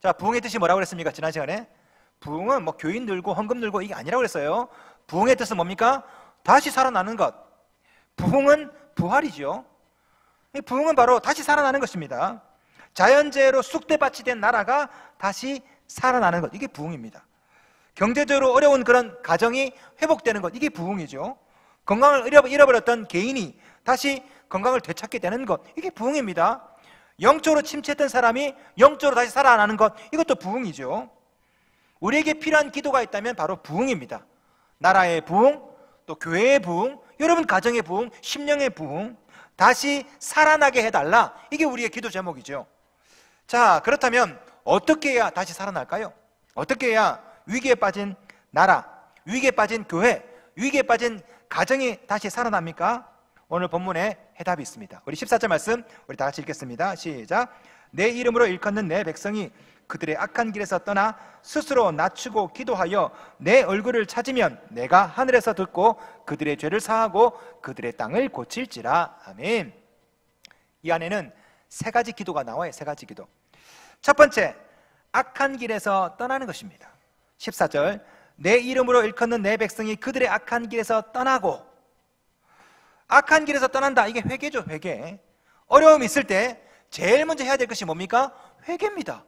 자, 부흥의 뜻이 뭐라고 그랬습니까? 지난 시간에 부흥은 뭐 교인 늘고 헌금 늘고 이게 아니라고 그랬어요. 부흥의 뜻은 뭡니까? 다시 살아나는 것. 부흥은 부활이죠. 이 부흥은 바로 다시 살아나는 것입니다. 자연재해로 쑥대밭이 된 나라가 다시 살아나는 것, 이게 부흥입니다. 경제적으로 어려운 그런 가정이 회복되는 것, 이게 부흥이죠. 건강을 잃어버렸던 개인이 다시 건강을 되찾게 되는 것, 이게 부흥입니다. 영적으로 침체했던 사람이 영적으로 다시 살아나는 것, 이것도 부흥이죠. 우리에게 필요한 기도가 있다면 바로 부흥입니다. 나라의 부흥, 또 교회의 부흥, 여러분 가정의 부흥, 심령의 부흥, 다시 살아나게 해달라, 이게 우리의 기도 제목이죠. 자, 그렇다면 어떻게 해야 다시 살아날까요? 어떻게 해야 위기에 빠진 나라, 위기에 빠진 교회, 위기에 빠진 가정이 다시 살아납니까? 오늘 본문에 해답이 있습니다. 우리 14절 말씀 우리 다 같이 읽겠습니다. 시작. 내 이름으로 일컫는 내 백성이 그들의 악한 길에서 떠나 스스로 낮추고 기도하여 내 얼굴을 찾으면 내가 하늘에서 듣고 그들의 죄를 사하고 그들의 땅을 고칠지라. 아멘. 이 안에는 세 가지 기도가 나와요. 세 가지 기도. 첫 번째, 악한 길에서 떠나는 것입니다. 14절, 내 이름으로 일컫는 내 백성이 그들의 악한 길에서 떠나고. 악한 길에서 떠난다, 이게 회개죠. 회개. 어려움이 있을 때 제일 먼저 해야 될 것이 뭡니까? 회개입니다.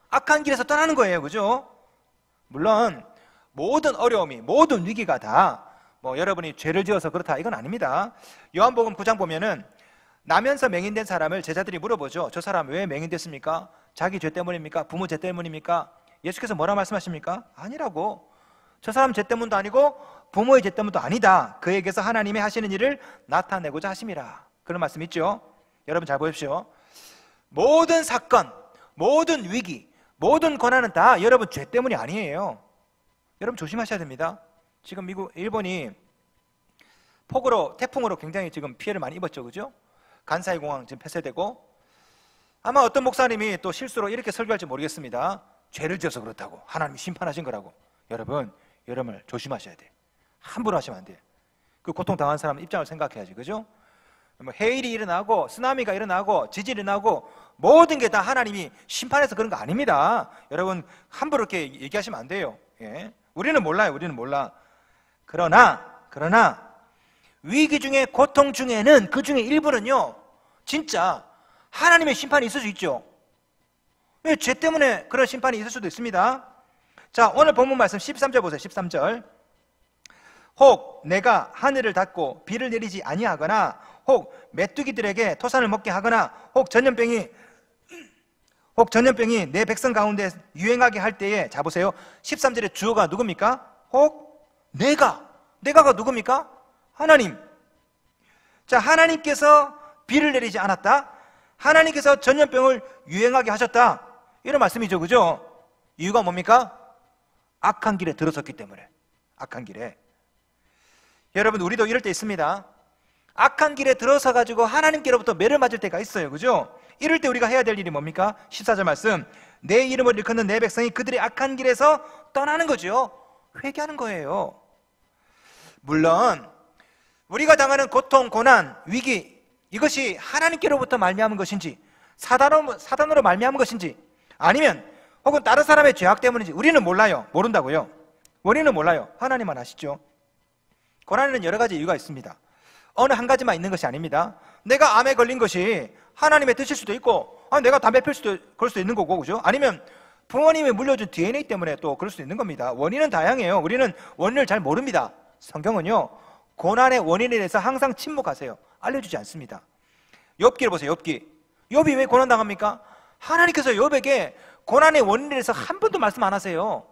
악한 길에서 떠나는 거예요. 그죠? 물론 모든 어려움이, 모든 위기가 다 뭐 여러분이 죄를 지어서 그렇다, 이건 아닙니다. 요한복음 9장 보면은 나면서 맹인된 사람을 제자들이 물어보죠. 저 사람 왜 맹인됐습니까? 자기 죄 때문입니까? 부모 죄 때문입니까? 예수께서 뭐라 말씀하십니까? 아니라고. 저 사람 죄 때문도 아니고 부모의 죄 때문도 아니다. 그에게서 하나님이 하시는 일을 나타내고자 하심이라. 그런 말씀 있죠? 여러분 잘 보십시오. 모든 사건, 모든 위기, 모든 고난은 다 여러분 죄 때문이 아니에요. 여러분 조심하셔야 됩니다. 지금 일본이 폭우로, 태풍으로 굉장히 지금 피해를 많이 입었죠. 그죠? 간사이 공항 지금 폐쇄되고, 아마 어떤 목사님이 또 실수로 이렇게 설교할지 모르겠습니다. 죄를 지어서 그렇다고, 하나님이 심판하신 거라고. 여러분 조심하셔야 돼요. 함부로 하시면 안 돼요. 그 고통당한 사람 입장을 생각해야지. 그죠? 뭐 해일이 일어나고 쓰나미가 일어나고 지진이 일어나고 모든 게 다 하나님이 심판해서 그런 거 아닙니다. 여러분 함부로 이렇게 얘기하시면 안 돼요. 예? 우리는 몰라요. 우리는 몰라. 그러나 위기 중에, 고통 중에는, 그 중에 일부는요 진짜 하나님의 심판이 있을 수 있죠. 왜? 죄 때문에 그런 심판이 있을 수도 있습니다. 자, 오늘 본문 말씀 13절 보세요. 13절. 혹 내가 하늘을 닫고 비를 내리지 아니하거나, 혹 메뚜기들에게 토산을 먹게 하거나, 혹 전염병이 내 백성 가운데 유행하게 할 때에, 자 보세요. 13절의 주어가 누굽니까? 혹 내가가 누굽니까? 하나님. 자, 하나님께서 비를 내리지 않았다, 하나님께서 전염병을 유행하게 하셨다, 이런 말씀이죠. 그죠? 이유가 뭡니까? 악한 길에 들어섰기 때문에. 악한 길에. 여러분 우리도 이럴 때 있습니다. 악한 길에 들어서 가지고 하나님께로부터 매를 맞을 때가 있어요. 그죠? 이럴 때 우리가 해야 될 일이 뭡니까? 14절 말씀. 내 이름을 일컫는 내 백성이 그들의 악한 길에서 떠나는 거죠. 회개하는 거예요. 물론 우리가 당하는 고통, 고난, 위기, 이것이 하나님께로부터 말미암은 것인지 사단으로 말미암은 것인지, 아니면 혹은 다른 사람의 죄악 때문인지 우리는 몰라요. 모른다고요. 원인은 몰라요. 하나님만 아시죠. 고난에는 여러 가지 이유가 있습니다. 어느 한 가지만 있는 것이 아닙니다. 내가 암에 걸린 것이 하나님의 뜻일 수도 있고, 내가 담배 필 수도, 그럴 수도 있는 거고, 그죠? 아니면 부모님이 물려준 DNA 때문에 또 그럴 수도 있는 겁니다. 원인은 다양해요. 우리는 원인을 잘 모릅니다. 성경은요 고난의 원인에 대해서 항상 침묵하세요. 알려주지 않습니다. 욥기를 보세요. 욥이 왜 고난당합니까? 하나님께서 욥에게 고난의 원인에 대해서 한 번도 말씀 안 하세요.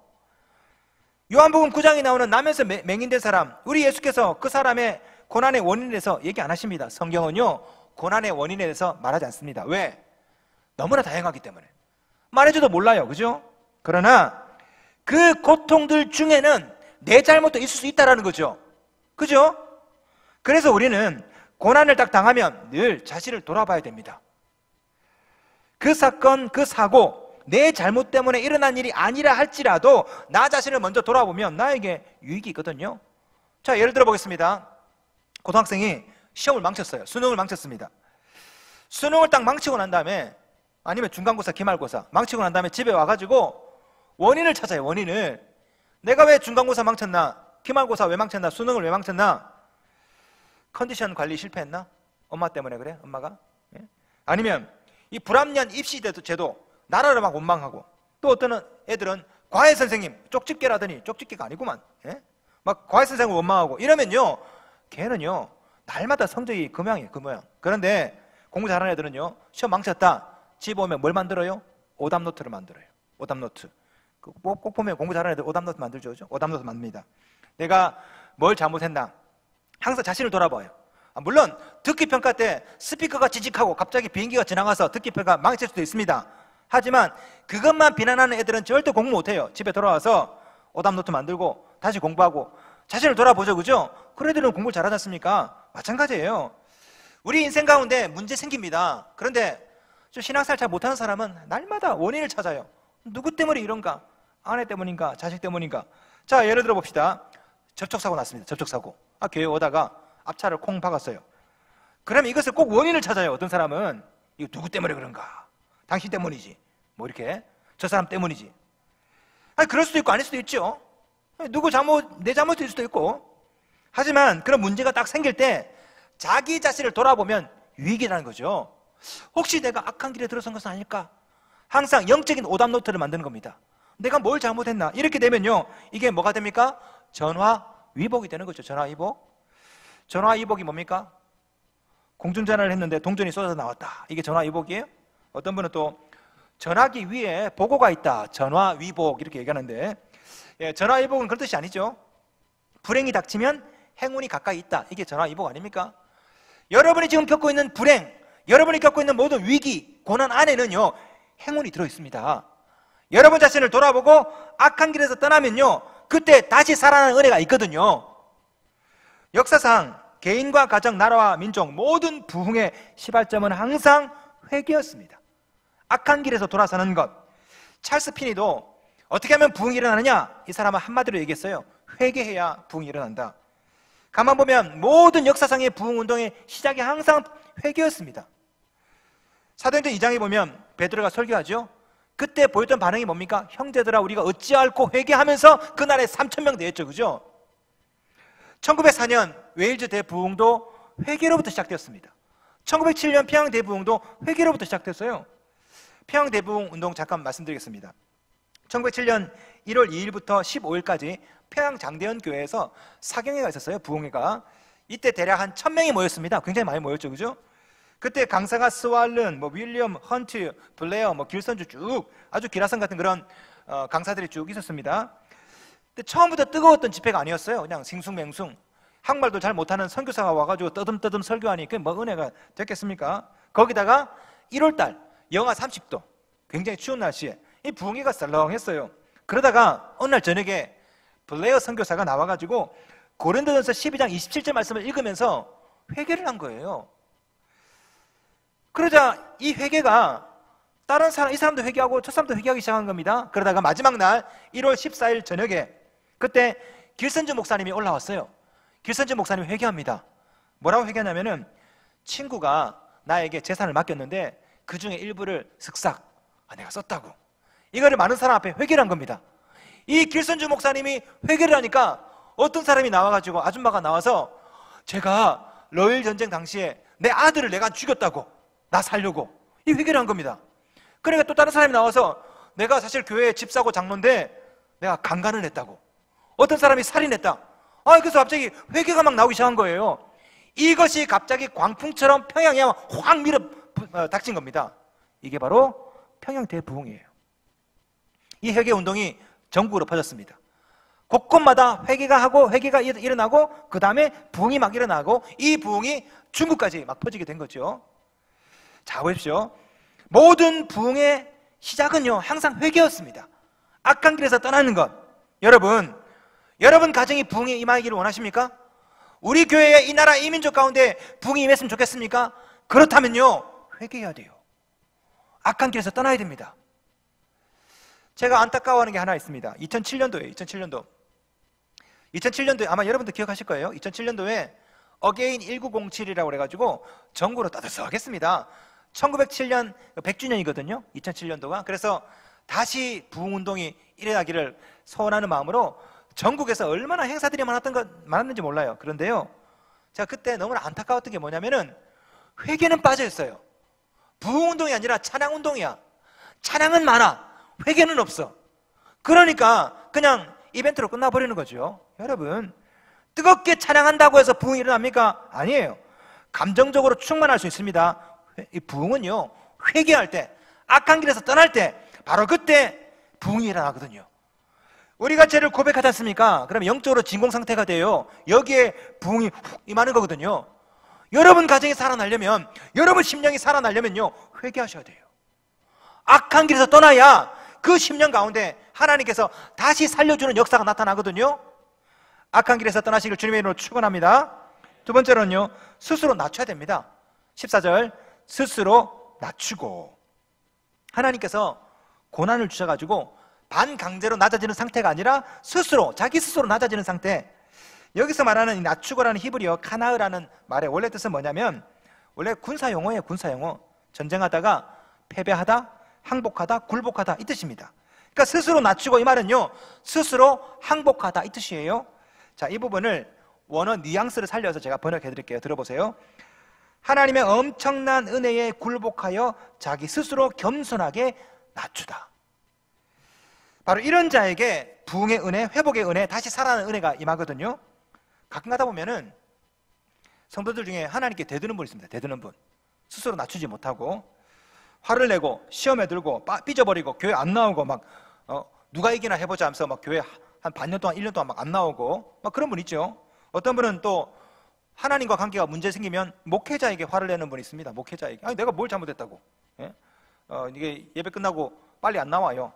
요한복음 9장에 나오는 나면서 맹인된 사람, 우리 예수께서 그 사람의 고난의 원인에 대해서 얘기 안 하십니다. 성경은요 고난의 원인에 대해서 말하지 않습니다. 왜? 너무나 다양하기 때문에. 말해줘도 몰라요. 그죠? 그러나 그 고통들 중에는 내 잘못도 있을 수 있다는 거죠. 그죠? 그래서 우리는 고난을 딱 당하면 늘 자신을 돌아봐야 됩니다. 그 사건, 그 사고, 내 잘못 때문에 일어난 일이 아니라 할지라도 나 자신을 먼저 돌아보면 나에게 유익이 있거든요. 자, 예를 들어 보겠습니다. 고등학생이 시험을 망쳤어요. 수능을 망쳤습니다. 수능을 딱 망치고 난 다음에 아니면 중간고사, 기말고사 망치고 난 다음에 집에 와가지고 원인을 찾아요. 원인을. 내가 왜 중간고사 망쳤나? 기말고사 왜 망쳤나? 수능을 왜 망쳤나? 컨디션 관리 실패했나? 엄마 때문에 그래? 엄마가? 예? 아니면 이 불합리한 입시 제도 나라를 막 원망하고, 또 어떤 애들은 과외 선생님 쪽집게라더니 쪽집게가 아니구만. 예? 막 과외 선생님을 원망하고 이러면요, 걔는요 날마다 성적이 그 모양이에요. 그 모양. 그런데 공부 잘하는 애들은요, 시험 망쳤다 집 오면 뭘 만들어요? 오답노트를 만들어요. 오답노트. 꼭 보면 공부 잘하는 애들 오답노트 만들죠. 그죠? 오답노트 만듭니다. 내가 뭘 잘못했나 항상 자신을 돌아봐요. 물론 듣기평가 때 스피커가 찌직하고 갑자기 비행기가 지나가서 듣기평가 망칠 수도 있습니다. 하지만 그것만 비난하는 애들은 절대 공부 못해요. 집에 돌아와서 오답노트 만들고 다시 공부하고 자신을 돌아보죠. 그죠? 그런 애들은 공부를 잘하지 않습니까? 마찬가지예요. 우리 인생 가운데 문제 생깁니다. 그런데 좀 신앙생활 잘 못하는 사람은 날마다 원인을 찾아요. 누구 때문에 이런가? 아내 때문인가? 자식 때문인가? 자, 예를 들어 봅시다. 접촉사고 났습니다. 접촉사고. 교회 오다가 앞차를 콩 박았어요. 그러면 이것을 꼭 원인을 찾아요. 어떤 사람은 이거 누구 때문에 그런가? 당신 때문이지. 뭐 이렇게 저 사람 때문이지. 그럴 수도 있고 아닐 수도 있죠. 누구 잘못, 내 잘못일 수도 있고. 하지만 그런 문제가 딱 생길 때 자기 자신을 돌아보면 유익이라는 거죠. 혹시 내가 악한 길에 들어선 것은 아닐까? 항상 영적인 오답노트를 만드는 겁니다. 내가 뭘 잘못했나? 이렇게 되면요, 이게 뭐가 됩니까? 전화위복이 되는 거죠. 전화위복. 전화위복이 뭡니까? 공중전화를 했는데 동전이 쏟아져 나왔다. 이게 전화위복이에요? 어떤 분은 또 전화기 위에 보고가 있다. 전화위복 이렇게 얘기하는데, 예, 전화위복은 그런 뜻이 아니죠. 불행이 닥치면 행운이 가까이 있다. 이게 전화위복 아닙니까? 여러분이 지금 겪고 있는 불행, 여러분이 겪고 있는 모든 위기, 고난 안에는요, 행운이 들어있습니다. 여러분 자신을 돌아보고 악한 길에서 떠나면요, 그때 다시 살아나는 은혜가 있거든요. 역사상 개인과 가정, 나라와 민족 모든 부흥의 시발점은 항상 회개였습니다. 악한 길에서 돌아서는 것. 찰스 피니도 어떻게 하면 부흥이 일어나느냐? 이 사람은 한마디로 얘기했어요. 회개해야 부흥이 일어난다. 가만 보면 모든 역사상의 부흥 운동의 시작이 항상 회개였습니다. 사도행전 2장에 보면 베드로가 설교하죠. 그때 보였던 반응이 뭡니까? 형제들아, 우리가 어찌할꼬 회개하면서 그날에 3,000명 되었죠. 그죠? 1904년 웨일즈 대부흥도 회개로부터 시작되었습니다. 1907년 평양 대부흥도 회개로부터 시작됐어요. 평양 대부흥 운동 잠깐 말씀드리겠습니다. 1907년 1월 2일부터 15일까지 평양 장대현 교회에서 사경회가 있었어요. 부흥회가. 이때 대략 한 1,000명이 모였습니다. 굉장히 많이 모였죠. 그죠? 그때 강사가 스왈른, 윌리엄 헌트, 블레어, 길선주 쭉 아주 기라성 같은 그런 강사들이 쭉 있었습니다. 근데 처음부터 뜨거웠던 집회가 아니었어요. 그냥 싱숭맹숭. 한국말도 잘 못하는 선교사가 와가지고 떠듬떠듬 설교하니 그게 뭐 은혜가 됐겠습니까? 거기다가 1월달 영하 30도 굉장히 추운 날씨에 이 부흥회가 썰렁했어요. 그러다가 어느 날 저녁에 블레어 선교사가 나와가지고 고린도전서 12장 27절 말씀을 읽으면서 회개를 한 거예요. 그러자 이 회개가 다른 사람, 이 사람도 회개하고 저 사람도 회개하기 시작한 겁니다. 그러다가 마지막 날 1월 14일 저녁에 그때 길선주 목사님이 올라왔어요. 길선주 목사님이 회개합니다. 뭐라고 회개하냐면은 친구가 나에게 재산을 맡겼는데 그 중에 일부를 쓱싹 내가 썼다고. 이거를 많은 사람 앞에 회개를 한 겁니다. 이 길선주 목사님이 회개를 하니까 어떤 사람이 나와가지고 아줌마가 나와서 제가 러일 전쟁 당시에 내 아들을 내가 죽였다고 나 살려고 이 회개를 한 겁니다. 그러니까 또 다른 사람이 나와서 내가 사실 교회에 집 사고 장로인데 내가 강간을 했다고. 어떤 사람이 살인했다. 그래서 갑자기 회개가 막 나오기 시작한 거예요. 이것이 갑자기 광풍처럼 평양에 확 밀어 닥친 겁니다. 이게 바로 평양 대부흥이에요. 이 회개 운동이 전국으로 퍼졌습니다. 곳곳마다 회개가 일어나고 그 다음에 부흥이 막 일어나고 이 부흥이 중국까지 막 퍼지게 된 거죠. 자, 보십시오. 모든 부흥의 시작은요 항상 회개였습니다. 악한 길에서 떠나는 것. 여러분 가정이 부흥에 임하기를 원하십니까? 우리 교회의 이 나라 이 민족 가운데 부흥이 임했으면 좋겠습니까? 그렇다면요 회개해야 돼요. 악한 길에서 떠나야 됩니다. 제가 안타까워하는 게 하나 있습니다. 2007년도에 아마 여러분도 기억하실 거예요. 2007년도에 어게인 1907이라고 그래가지고 전국으로 떠들썩하겠습니다. 1907년 100주년이거든요. 2007년도가. 그래서 다시 부흥운동이 일어나기를 소원하는 마음으로 전국에서 얼마나 행사들이 많았는지 몰라요. 그런데요, 제가 그때 너무나 안타까웠던 게 뭐냐면은 회개는 빠져있어요. 부흥운동이 아니라 찬양운동이야. 찬양은 많아, 회개는 없어. 그러니까 그냥 이벤트로 끝나버리는 거죠. 여러분, 뜨겁게 찬양한다고 해서 부흥이 일어납니까? 아니에요. 감정적으로 충만할 수 있습니다. 이 부흥은요, 회개할 때, 악한 길에서 떠날 때, 바로 그때 부흥이 일어나거든요. 우리가 죄를 고백하지 않습니까? 그러면 영적으로 진공 상태가 돼요. 여기에 부흥이 훅 임하는 거거든요. 여러분 가정이 살아나려면, 여러분 심령이 살아나려면요, 회개하셔야 돼요. 악한 길에서 떠나야 그 심령 가운데 하나님께서 다시 살려주는 역사가 나타나거든요. 악한 길에서 떠나시길 주님의 이름으로 축원합니다. 두 번째로는요, 스스로 낮춰야 됩니다. 14절, 스스로 낮추고. 하나님께서 고난을 주셔가지고 반강제로 낮아지는 상태가 아니라 스스로, 자기 스스로 낮아지는 상태. 여기서 말하는 이 낮추고라는 히브리어 카나흐라는 말의 원래 뜻은 뭐냐면, 원래 군사용어예요. 군사용어. 전쟁하다가 패배하다, 항복하다, 굴복하다, 이 뜻입니다. 그러니까 스스로 낮추고, 이 말은요, 스스로 항복하다, 이 뜻이에요. 자, 이 부분을 원어 뉘앙스를 살려서 제가 번역해 드릴게요. 들어보세요. 하나님의 엄청난 은혜에 굴복하여 자기 스스로 겸손하게 낮추다. 바로 이런 자에게 부흥의 은혜, 회복의 은혜, 다시 살아나는 은혜가 임하거든요. 가끔 가다 보면은 성도들 중에 하나님께 대드는 분 있습니다. 대드는 분. 스스로 낮추지 못하고 화를 내고 시험에 들고 삐져버리고 교회 안 나오고 막 누가 이기나 해보자 하면서 막 교회 한 반년 동안 1년 동안 막 안 나오고 막 그런 분 있죠. 어떤 분은 또 하나님과 관계가 문제 생기면 목회자에게 화를 내는 분이 있습니다. 목회자에게. 아니 내가 뭘 잘못했다고. 예? 이게 예배 끝나고 빨리 안 나와요.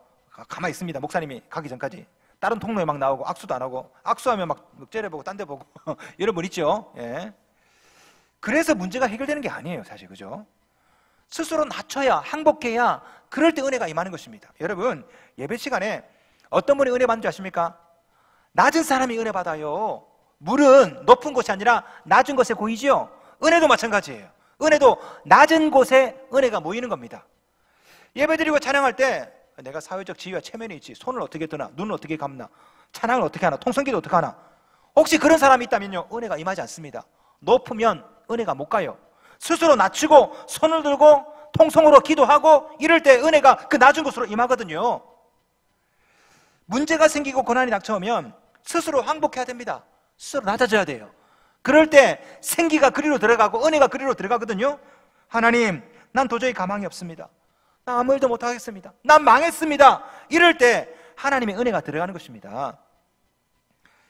가만히 있습니다. 목사님이 가기 전까지. 다른 통로에 막 나오고 악수도 안 하고, 악수하면 막 째려보고 딴 데 보고 이런 분 있죠. 예. 그래서 문제가 해결되는 게 아니에요, 사실. 그죠? 스스로 낮춰야, 항복해야 그럴 때 은혜가 임하는 것입니다. 여러분, 예배 시간에 어떤 분이 은혜 받는 줄 아십니까? 낮은 사람이 은혜 받아요. 물은 높은 곳이 아니라 낮은 곳에 고이지요. 은혜도 마찬가지예요. 은혜도 낮은 곳에 은혜가 모이는 겁니다. 예배드리고 찬양할 때 내가 사회적 지위와 체면이 있지, 손을 어떻게 드나, 눈을 어떻게 감나, 찬양을 어떻게 하나, 통성기도 어떻게 하나, 혹시 그런 사람이 있다면요, 은혜가 임하지 않습니다. 높으면 은혜가 못 가요. 스스로 낮추고 손을 들고 통성으로 기도하고 이럴 때 은혜가 그 낮은 곳으로 임하거든요. 문제가 생기고 고난이 닥쳐오면 스스로 항복해야 됩니다. 스스로 낮아져야 돼요. 그럴 때 생기가 그리로 들어가고 은혜가 그리로 들어가거든요. 하나님, 난 도저히 가망이 없습니다. 나 아무 일도 못하겠습니다. 난 망했습니다. 이럴 때 하나님의 은혜가 들어가는 것입니다.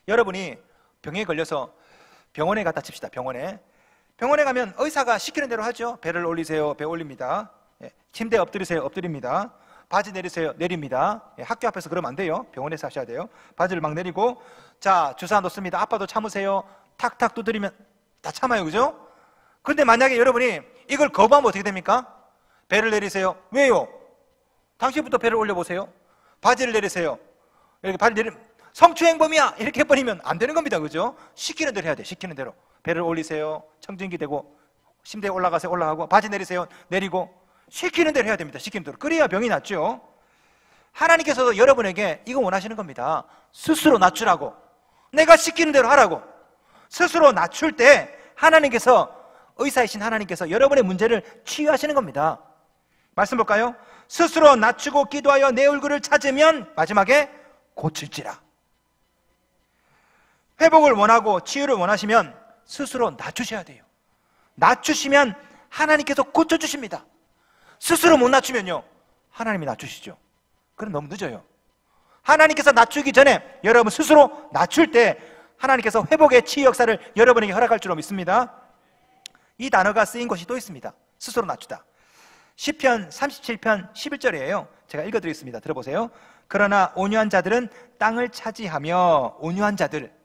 여러분이 병에 걸려서 병원에 갔다 칩시다. 병원에 가면 의사가 시키는 대로 하죠. 배를 올리세요. 배 올립니다. 침대에 엎드리세요. 엎드립니다. 바지 내리세요. 내립니다. 학교 앞에서 그러면 안 돼요. 병원에서 하셔야 돼요. 바지를 막 내리고, 자, 주사 놓습니다. 아파도 참으세요. 탁탁 두드리면 다 참아요. 그죠? 그런데 만약에 여러분이 이걸 거부하면 어떻게 됩니까? 배를 내리세요. 왜요? 당신부터 배를 올려보세요. 바지를 내리세요. 이렇게 바지 내리면 성추행범이야! 이렇게 해버리면 안 되는 겁니다. 그죠? 시키는 대로 해야 돼. 시키는 대로. 배를 올리세요. 청진기 대고, 침대에 올라가세요. 올라가고, 바지 내리세요. 내리고. 시키는 대로 해야 됩니다. 시키는 대로. 그래야 병이 낫죠. 하나님께서도 여러분에게 이거 원하시는 겁니다. 스스로 낮추라고. 내가 시키는 대로 하라고. 스스로 낮출 때 하나님께서, 의사이신 하나님께서 여러분의 문제를 치유하시는 겁니다. 말씀 볼까요? 스스로 낮추고 기도하여 내 얼굴을 찾으면 마지막에 고칠지라. 회복을 원하고 치유를 원하시면 스스로 낮추셔야 돼요. 낮추시면 하나님께서 고쳐주십니다. 스스로 못 낮추면요, 하나님이 낮추시죠. 그럼 너무 늦어요. 하나님께서 낮추기 전에 여러분 스스로 낮출 때 하나님께서 회복의 치유 역사를 여러분에게 허락할 줄로 믿습니다. 이 단어가 쓰인 곳이 또 있습니다. 스스로 낮추다. 시편 37편 11절이에요. 제가 읽어드리겠습니다. 들어보세요. 그러나 온유한 자들은 땅을 차지하며. 온유한 자들,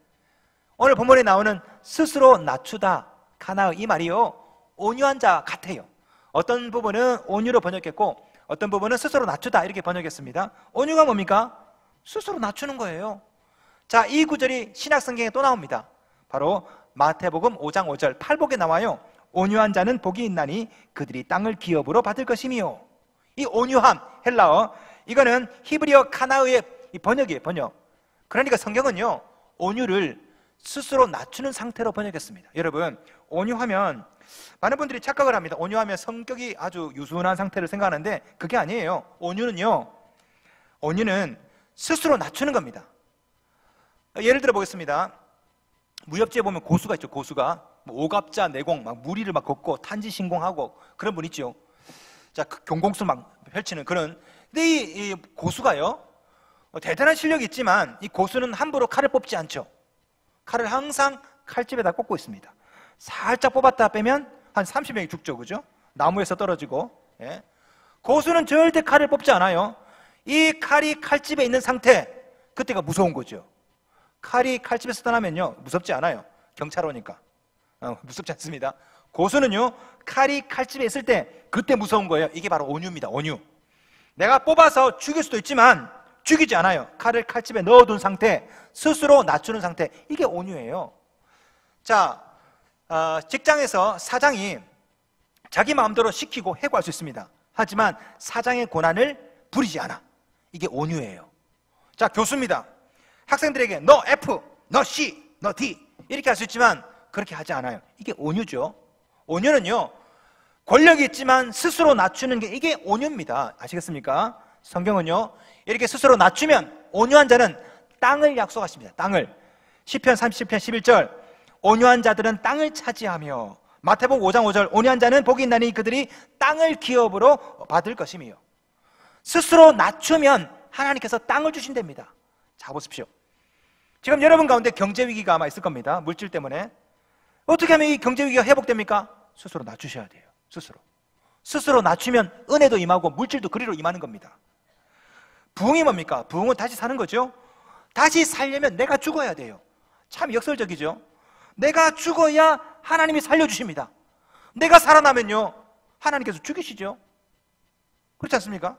오늘 본문에 나오는 스스로 낮추다, 카나흐, 이 말이요, 온유한 자 같아요. 어떤 부분은 온유로 번역했고 어떤 부분은 스스로 낮추다 이렇게 번역했습니다. 온유가 뭡니까? 스스로 낮추는 거예요. 자, 이 구절이 신약성경에 또 나옵니다. 바로 마태복음 5장 5절 팔복에 나와요. 온유한 자는 복이 있나니 그들이 땅을 기업으로 받을 것이며. 이 온유함, 헬라어, 이거는 히브리어 카나의 번역이에요, 번역. 그러니까 성경은요, 온유를 스스로 낮추는 상태로 번역했습니다. 여러분, 온유하면 많은 분들이 착각을 합니다. 온유하면 성격이 아주 유순한 상태를 생각하는데 그게 아니에요. 온유는요, 온유는 스스로 낮추는 겁니다. 예를 들어 보겠습니다. 무협지에 보면 고수가 있죠. 고수가 오갑자 내공, 막 무리를 막 걷고 탄지신공하고 그런 분 있죠. 자, 경공술 막 펼치는 그런. 근데 이 고수가요, 대단한 실력이 있지만 이 고수는 함부로 칼을 뽑지 않죠. 칼을 항상 칼집에다 꽂고 있습니다. 살짝 뽑았다 빼면 한 30명이 죽죠, 그죠? 나무에서 떨어지고. 예. 고수는 절대 칼을 뽑지 않아요. 이 칼이 칼집에 있는 상태, 그때가 무서운 거죠. 칼이 칼집에서 떠나면요, 무섭지 않아요. 경찰 오니까. 무섭지 않습니다. 고수는요, 칼이 칼집에 있을 때 그때 무서운 거예요. 이게 바로 온유입니다. 온유. 내가 뽑아서 죽일 수도 있지만 죽이지 않아요. 칼을 칼집에 넣어둔 상태, 스스로 낮추는 상태, 이게 온유예요. 자, 직장에서 사장이 자기 마음대로 시키고 해고할 수 있습니다. 하지만 사장의 권한을 부리지 않아. 이게 온유예요. 자, 교수입니다. 학생들에게 너 F, 너 C, 너 D 이렇게 할 수 있지만 그렇게 하지 않아요. 이게 온유죠. 온유는요, 권력이 있지만 스스로 낮추는 게 이게 온유입니다. 아시겠습니까? 성경은요, 이렇게 스스로 낮추면 온유한 자는 땅을 약속하십니다. 땅을. 시편 37편 11절, 온유한 자들은 땅을 차지하며. 마태복음 5장 5절, 온유한 자는 복이 있나니 그들이 땅을 기업으로 받을 것이며. 스스로 낮추면 하나님께서 땅을 주신답니다. 자, 보십시오. 지금 여러분 가운데 경제 위기가 아마 있을 겁니다. 물질 때문에. 어떻게 하면 이 경제 위기가 회복됩니까? 스스로 낮추셔야 돼요. 스스로 낮추면 은혜도 임하고 물질도 그리로 임하는 겁니다. 부흥이 뭡니까? 부흥은 다시 사는 거죠. 다시 살려면 내가 죽어야 돼요. 참 역설적이죠. 내가 죽어야 하나님이 살려주십니다. 내가 살아나면요, 하나님께서 죽이시죠. 그렇지 않습니까?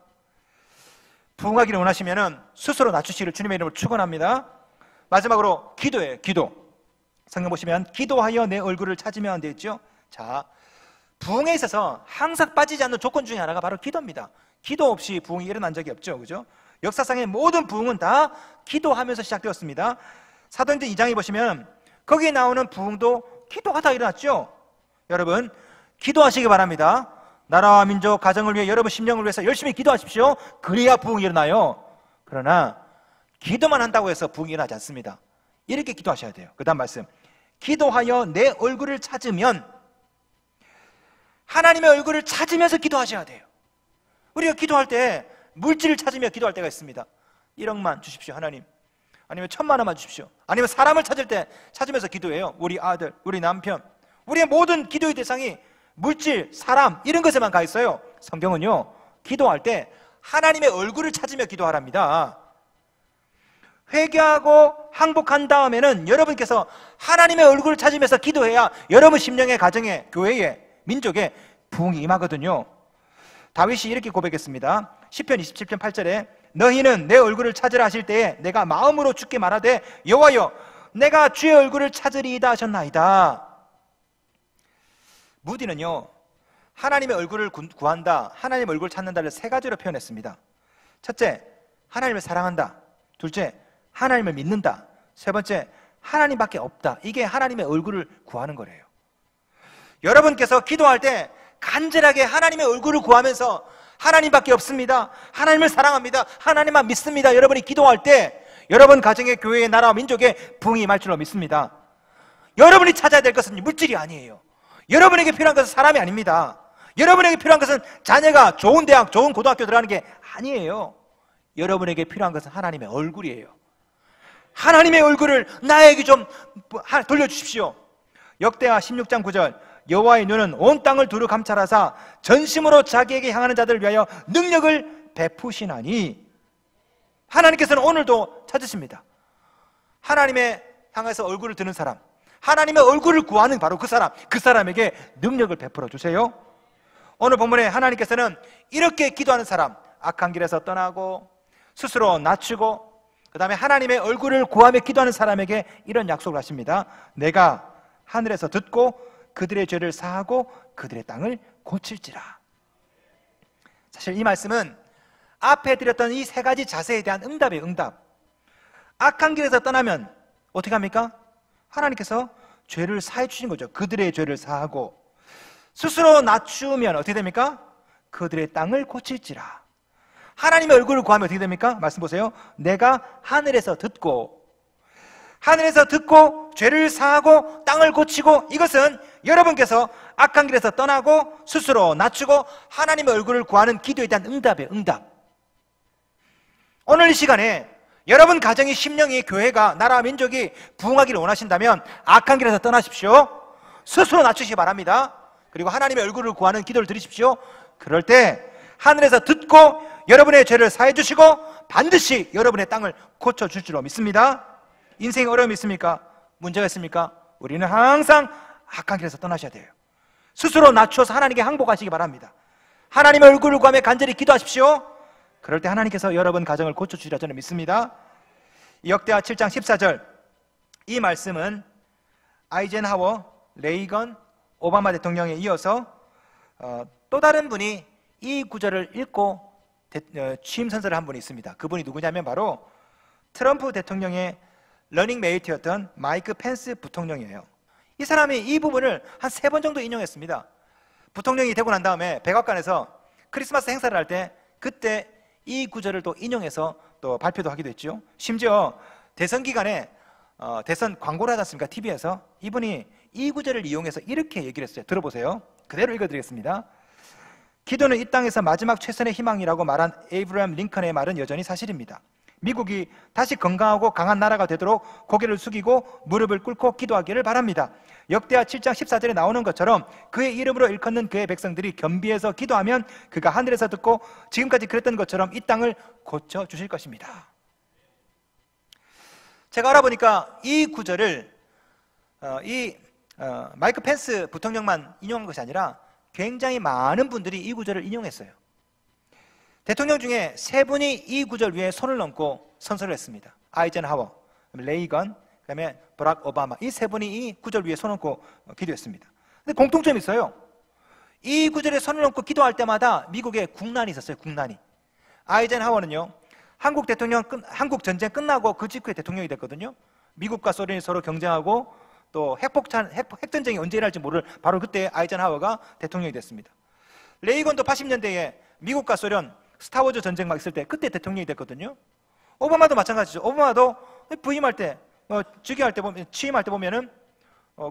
부흥하기를 원하시면 스스로 낮추시기를 주님의 이름으로 축원합니다. 마지막으로 기도예요. 기도. 성경 보시면 기도하여 내 얼굴을 찾으면 되어 있죠. 자, 부흥에 있어서 항상 빠지지 않는 조건 중에 하나가 바로 기도입니다. 기도 없이 부흥이 일어난 적이 없죠, 그죠? 역사상의 모든 부흥은 다 기도하면서 시작되었습니다. 사도행전 2장에 보시면 거기에 나오는 부흥도 기도하다 일어났죠. 여러분, 기도하시기 바랍니다. 나라와 민족, 가정을 위해, 여러분 심령을 위해서 열심히 기도하십시오. 그래야 부흥이 일어나요. 그러나 기도만 한다고 해서 부흥이 일어나지 않습니다. 이렇게 기도하셔야 돼요. 그 다음 말씀, 기도하여 내 얼굴을 찾으면. 하나님의 얼굴을 찾으면서 기도하셔야 돼요. 우리가 기도할 때 물질을 찾으며 기도할 때가 있습니다. 1억만 주십시오, 하나님. 아니면 1,000만 원만 주십시오. 아니면 사람을 찾을 때 찾으면서 기도해요. 우리 아들, 우리 남편. 우리의 모든 기도의 대상이 물질, 사람 이런 것에만 가 있어요. 성경은요, 기도할 때 하나님의 얼굴을 찾으며 기도하랍니다. 회개하고 항복한 다음에는 여러분께서 하나님의 얼굴을 찾으면서 기도해야 여러분 심령의, 가정에, 교회에, 민족에 부흥이 임하거든요. 다윗이 이렇게 고백했습니다. 시편 27편 8절에 너희는 내 얼굴을 찾으라 하실 때에 내가 마음으로 주께 말하되 여호와여 내가 주의 얼굴을 찾으리이다 하셨나이다. 무디는요, 하나님의 얼굴을 구한다, 하나님의 얼굴을 찾는다를 세 가지로 표현했습니다. 첫째, 하나님을 사랑한다. 둘째, 하나님을 믿는다. 세 번째, 하나님밖에 없다. 이게 하나님의 얼굴을 구하는 거래요. 여러분께서 기도할 때 간절하게 하나님의 얼굴을 구하면서 하나님밖에 없습니다, 하나님을 사랑합니다, 하나님만 믿습니다, 여러분이 기도할 때 여러분 가정의, 교회의, 나라와 민족에 부흥이 임할 줄로 믿습니다. 여러분이 찾아야 될 것은 물질이 아니에요. 여러분에게 필요한 것은 사람이 아닙니다. 여러분에게 필요한 것은 자녀가 좋은 대학, 좋은 고등학교 들어가는 게 아니에요. 여러분에게 필요한 것은 하나님의 얼굴이에요. 하나님의 얼굴을 나에게 좀 돌려주십시오. 역대하 16장 9절 여호와의 눈은 온 땅을 두루 감찰하사 전심으로 자기에게 향하는 자들을 위하여 능력을 베푸시나니. 하나님께서는 오늘도 찾으십니다. 하나님의 향해서 얼굴을 드는 사람, 하나님의 얼굴을 구하는 바로 그 사람, 그 사람에게 능력을 베풀어 주세요. 오늘 본문에 하나님께서는 이렇게 기도하는 사람, 악한 길에서 떠나고 스스로 낮추고 그 다음에 하나님의 얼굴을 구하며 기도하는 사람에게 이런 약속을 하십니다. 내가 하늘에서 듣고 그들의 죄를 사하고 그들의 땅을 고칠지라. 사실 이 말씀은 앞에 드렸던 이 세 가지 자세에 대한 응답이에요. 응답. 악한 길에서 떠나면 어떻게 합니까? 하나님께서 죄를 사해 주신 거죠. 그들의 죄를 사하고 스스로 낮추면 어떻게 됩니까? 그들의 땅을 고칠지라. 하나님의 얼굴을 구하면 어떻게 됩니까? 말씀 보세요. 내가 하늘에서 듣고 죄를 사하고 땅을 고치고, 이것은 여러분께서 악한 길에서 떠나고 스스로 낮추고 하나님의 얼굴을 구하는 기도에 대한 응답이에요. 응답. 오늘 이 시간에 여러분 가정이, 심령이, 교회가, 나라와 민족이 부흥하기를 원하신다면 악한 길에서 떠나십시오. 스스로 낮추시기 바랍니다. 그리고 하나님의 얼굴을 구하는 기도를 드리십시오. 그럴 때 하늘에서 듣고 여러분의 죄를 사해 주시고 반드시 여러분의 땅을 고쳐줄 줄로 믿습니다. 인생에 어려움이 있습니까? 문제가 있습니까? 우리는 항상 악한 길에서 떠나셔야 돼요. 스스로 낮추어서 하나님께 항복하시기 바랍니다. 하나님의 얼굴을 구하며 간절히 기도하십시오. 그럴 때 하나님께서 여러분 가정을 고쳐주리라 저는 믿습니다. 역대하 7장 14절, 이 말씀은 아이젠하워, 레이건, 오바마 대통령에 이어서 또 다른 분이 이 구절을 읽고 취임 선서를 한 분이 있습니다. 그분이 누구냐면 바로 트럼프 대통령의 러닝 메이트였던 마이크 펜스 부통령이에요. 이 사람이 이 부분을 한 3번 정도 인용했습니다. 부통령이 되고 난 다음에 백악관에서 크리스마스 행사를 할 때 그때 이 구절을 또 인용해서 또 발표도 하기도 했죠. 심지어 대선 기간에 대선 광고를 하지 않습니까? TV에서. 이분이 이 구절을 이용해서 이렇게 얘기를 했어요. 들어보세요. 그대로 읽어드리겠습니다. 기도는 이 땅에서 마지막 최선의 희망이라고 말한 에이브러함 링컨의 말은 여전히 사실입니다. 미국이 다시 건강하고 강한 나라가 되도록 고개를 숙이고 무릎을 꿇고 기도하기를 바랍니다. 역대하 7장 14절에 나오는 것처럼 그의 이름으로 일컫는 그의 백성들이 겸비해서 기도하면 그가 하늘에서 듣고 지금까지 그랬던 것처럼 이 땅을 고쳐주실 것입니다. 제가 알아보니까 이 구절을 마이크 펜스 부통령만 인용한 것이 아니라 굉장히 많은 분들이 이 구절을 인용했어요. 대통령 중에 3분이 이 구절 위에 손을 얹고 선서를 했습니다. 아이젠하워, 레이건, 그다음에 버락 오바마, 이 3분이 이 구절 위에 손을 얹고 기도했습니다. 근데 공통점이 있어요. 이 구절에 손을 얹고 기도할 때마다 미국에 국난이 있었어요. 국난이. 아이젠하워는요, 한국 전쟁 끝나고 그 직후에 대통령이 됐거든요. 미국과 소련이 서로 경쟁하고 또 핵전쟁이 언제 일어날지 모를 바로 그때 아이젠하워가 대통령이 됐습니다. 레이건도 80년대에 미국과 소련 스타워즈 전쟁 막 있을 때 그때 대통령이 됐거든요. 오바마도 마찬가지죠. 오바마도 부임할 때, 취임할 때 보면은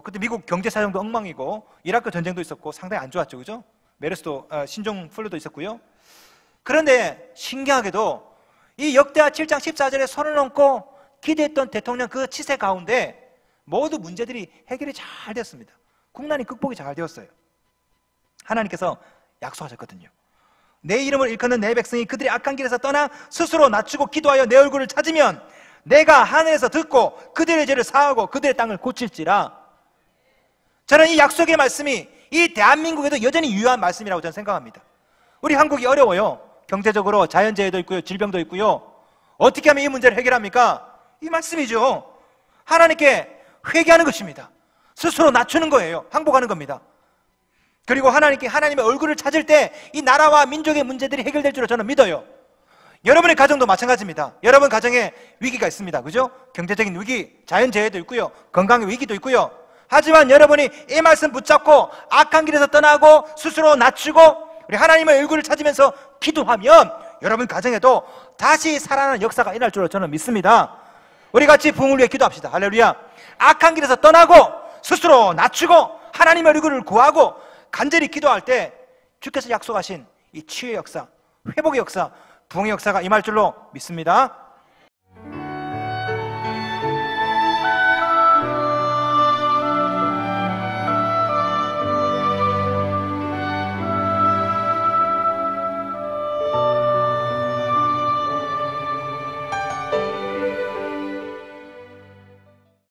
그때 미국 경제 사정도 엉망이고 이라크 전쟁도 있었고 상당히 안 좋았죠, 그죠? 메르스도 신종 플루도 있었고요. 그런데 신기하게도 이 역대하 7장 14절에 손을 얹고 기도했던 대통령 그 치세 가운데 모두 문제들이 해결이 잘 됐습니다. 국난이 극복이 잘 되었어요. 하나님께서 약속하셨거든요. 내 이름을 일컫는 내 백성이 그들의 악한 길에서 떠나 스스로 낮추고 기도하여 내 얼굴을 찾으면 내가 하늘에서 듣고 그들의 죄를 사하고 그들의 땅을 고칠지라. 저는 이 약속의 말씀이 이 대한민국에도 여전히 유효한 말씀이라고 저는 생각합니다. 우리 한국이 어려워요. 경제적으로 자연재해도 있고요, 질병도 있고요. 어떻게 하면 이 문제를 해결합니까? 이 말씀이죠. 하나님께 회개하는 것입니다. 스스로 낮추는 거예요. 항복하는 겁니다. 그리고 하나님의 얼굴을 찾을 때 이 나라와 민족의 문제들이 해결될 줄로 저는 믿어요. 여러분의 가정도 마찬가지입니다. 여러분 가정에 위기가 있습니다. 그죠? 경제적인 위기, 자연재해도 있고요, 건강의 위기도 있고요. 하지만 여러분이 이 말씀 붙잡고 악한 길에서 떠나고 스스로 낮추고 우리 하나님의 얼굴을 찾으면서 기도하면 여러분 가정에도 다시 살아나는 역사가 일어날 줄로 저는 믿습니다. 우리 같이 부흥을 위해 기도합시다. 할렐루야. 악한 길에서 떠나고 스스로 낮추고 하나님의 얼굴을 구하고 간절히 기도할 때 주께서 약속하신 이 치유의 역사, 회복의 역사, 부흥의 역사가 임할 줄로 믿습니다.